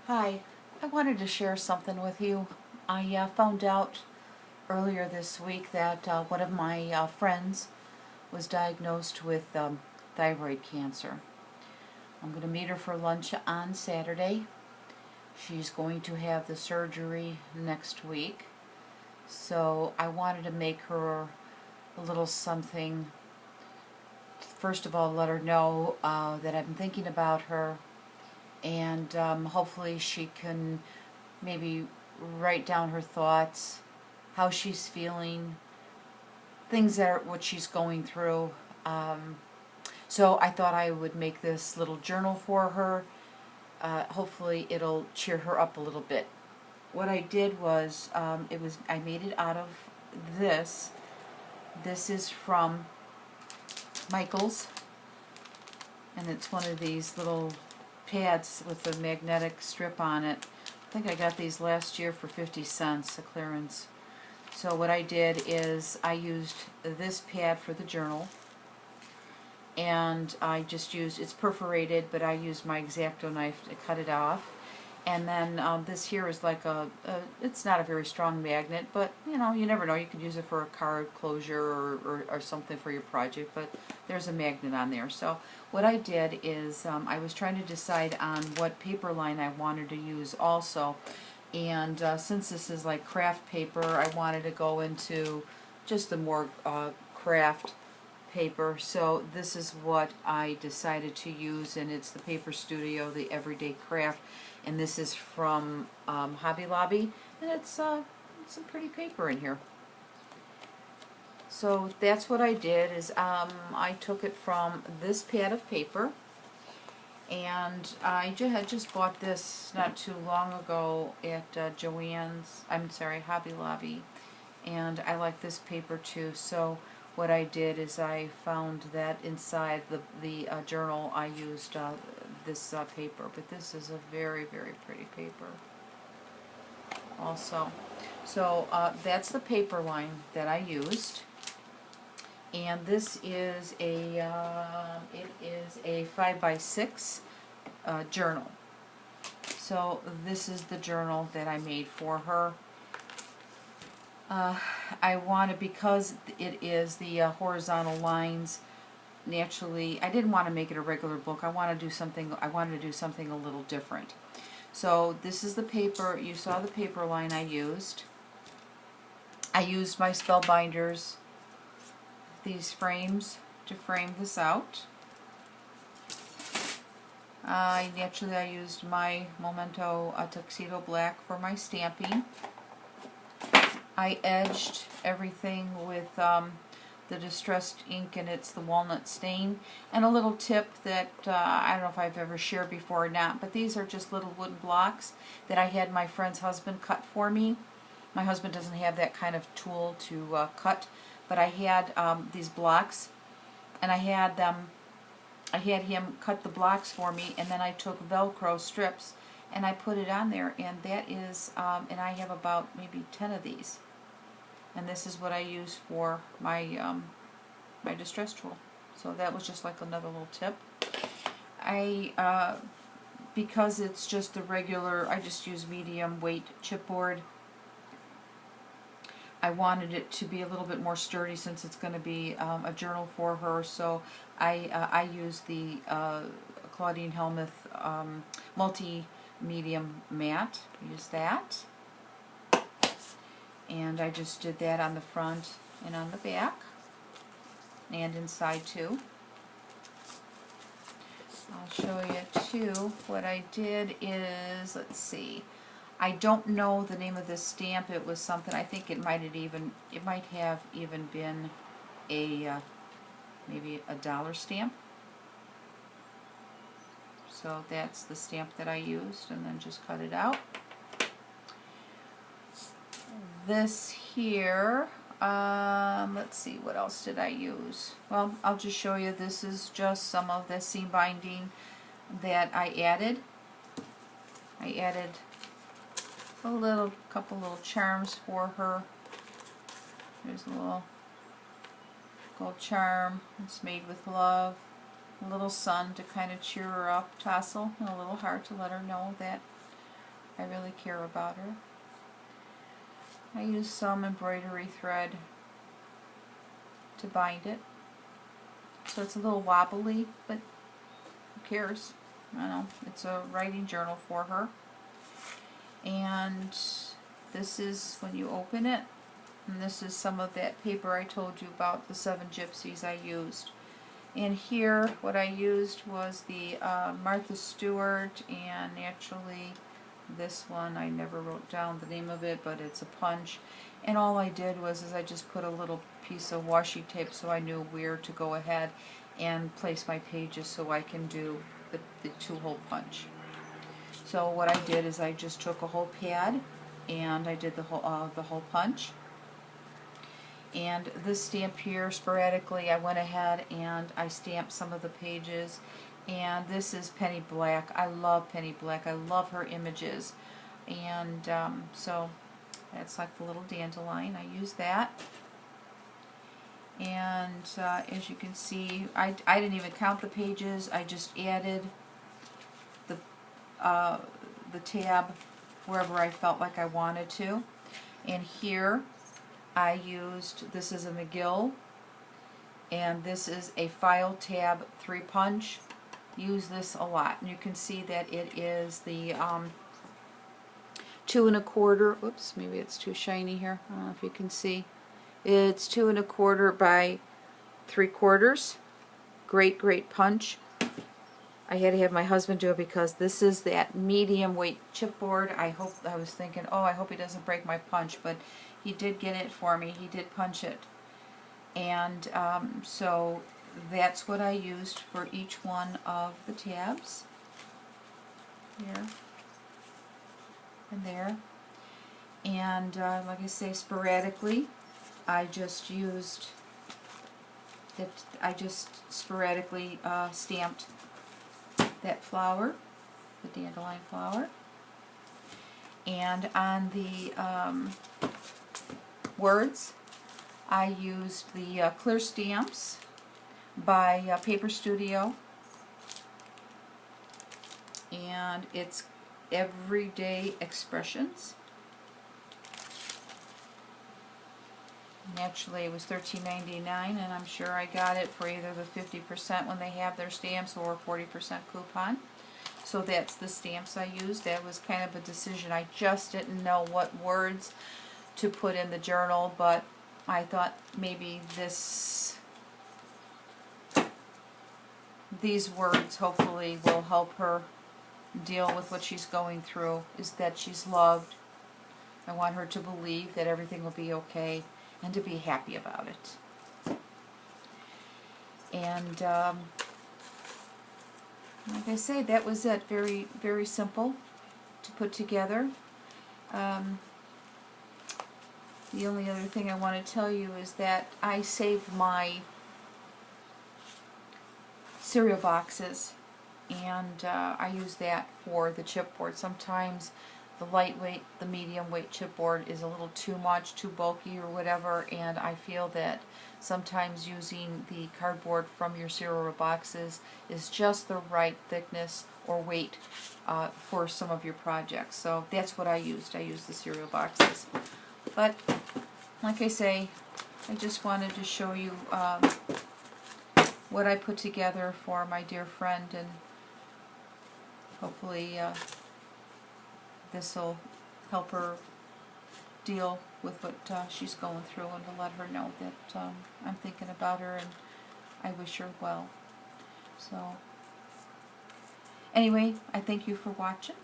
Hi, I wanted to share something with you. I found out earlier this week that one of my friends was diagnosed with thyroid cancer. I'm going to meet her for lunch on Saturday. She's going to have the surgery next week. So I wanted to make her a little something. First of all, let her know that I'm thinking about her, and hopefully she can maybe write down her thoughts, how she's feeling, things that are what she's going through. So I thought I would make this little journal for her. Hopefully it'll cheer her up a little bit. What I did was, I made it out of this. This is from Michael's, and it's one of these little pads with a magnetic strip on it. I think I got these last year for 50 cents, a clearance. So what I did is I used this pad for the journal, and I just used, it's perforated, but I used my X-Acto knife to cut it off. And then this here is like it's not a very strong magnet, but you know, you never know, you could use it for a card closure or something for your project, but there's a magnet on there. So what I did is I was trying to decide on what paper line I wanted to use also, and since this is like craft paper, I wanted to go into just the more craft paper. So this is what I decided to use, and it's the Paper Studio, the Everyday Craft, and this is from Hobby Lobby, and it's some pretty paper in here. So that's what I did, is I took it from this pad of paper, and I had just bought this not too long ago at Hobby Lobby, and I like this paper too. So what I did is I found that inside the journal I used this paper, but this is a very, very pretty paper also. So that's the paper line that I used, and this is a 5x6 journal. So this is the journal that I made for her. I wanted, because it is the horizontal lines, naturally, I didn't want to make it a regular book. I wanted to do something a little different. So this is the paper. You saw the paper line I used. I used my spell binders, these frames, to frame this out. Naturally, I used my Memento Tuxedo Black for my stamping. I edged everything with the distressed ink, and it's the walnut stain. And a little tip that I don't know if I've ever shared before or not, but these are just little wooden blocks that I had my friend's husband cut for me. My husband doesn't have that kind of tool to cut, but I had these blocks, and I had him cut the blocks for me, and then I took Velcro strips and I put it on there, and that is, and I have about maybe 10 of these. And this is what I use for my my distress tool. So that was just like another little tip. Because it's just the regular, I just use medium weight chipboard. I wanted it to be a little bit more sturdy since it's going to be a journal for her. So I use the Claudine Helmuth multi-medium matte. Use that. And I just did that on the front and on the back, and inside too. I'll show you too. What I did is, let's see, I don't know the name of this stamp. It was something, I think it might have even been a maybe a dollar stamp. So that's the stamp that I used, and then just cut it out. This here, let's see, what else did I use? Well, I'll just show you. This is just some of the seam binding that I added. I added a couple little charms for her. There's a little gold charm. It's made with love. A little sun to kind of cheer her up, tassel, and a little heart to let her know that I really care about her. I used some embroidery thread to bind it. So it's a little wobbly, but who cares? I know, it's a writing journal for her. And this is when you open it, and this is some of that paper I told you about, the 7 gypsies I used. And here, what I used was the Martha Stewart, and actually this one, I never wrote down the name of it, but it's a punch. And all I did was I just put a little piece of washi tape so I knew where to go ahead and place my pages so I can do the 2-hole punch. So what I did is I just took a whole pad and I did the whole punch. And this stamp here, sporadically, I went ahead and I stamped some of the pages. And this is Penny Black. I love Penny Black. I love her images. And so that's like the little dandelion. I use that. And as you can see, I didn't even count the pages. I just added the tab wherever I felt like I wanted to. And here I used, this is a McGill, and this is a file tab 3 punch. Use this a lot, and you can see that it is the 2 1/4. Oops, maybe it's too shiny here. I don't know if you can see. It's 2 1/4 by 3/4. Great punch. I had to have my husband do it because this is that medium weight chipboard. I was thinking, oh, I hope he doesn't break my punch, but he did get it for me. He did punch it. And so that's what I used for each one of the tabs. Here and there. And like I say, sporadically, I just used it. I just sporadically stamped that flower, the dandelion flower. And on the words, I used the clear stamps by Paper Studio, and it's Everyday Expressions. And actually it was $13.99, and I'm sure I got it for either the 50% when they have their stamps or 40% coupon. So that's the stamps I used. That was kind of a decision. I just didn't know what words to put in the journal, but I thought maybe these words hopefully will help her deal with what she's going through, is that she's loved. I want her to believe that everything will be okay and to be happy about it. And like I say, that was it. Very, very simple to put together. The only other thing I want to tell you is that I save my cereal boxes, and I use that for the chipboard. Sometimes the lightweight, the medium weight chipboard is a little too much, too bulky or whatever, and I feel that sometimes using the cardboard from your cereal boxes is just the right thickness or weight for some of your projects. So that's what I used. I used the cereal boxes. But like I say, I just wanted to show you what I put together for my dear friend, and hopefully this will help her deal with what she's going through, and to let her know that I'm thinking about her and I wish her well. So anyway, I thank you for watching.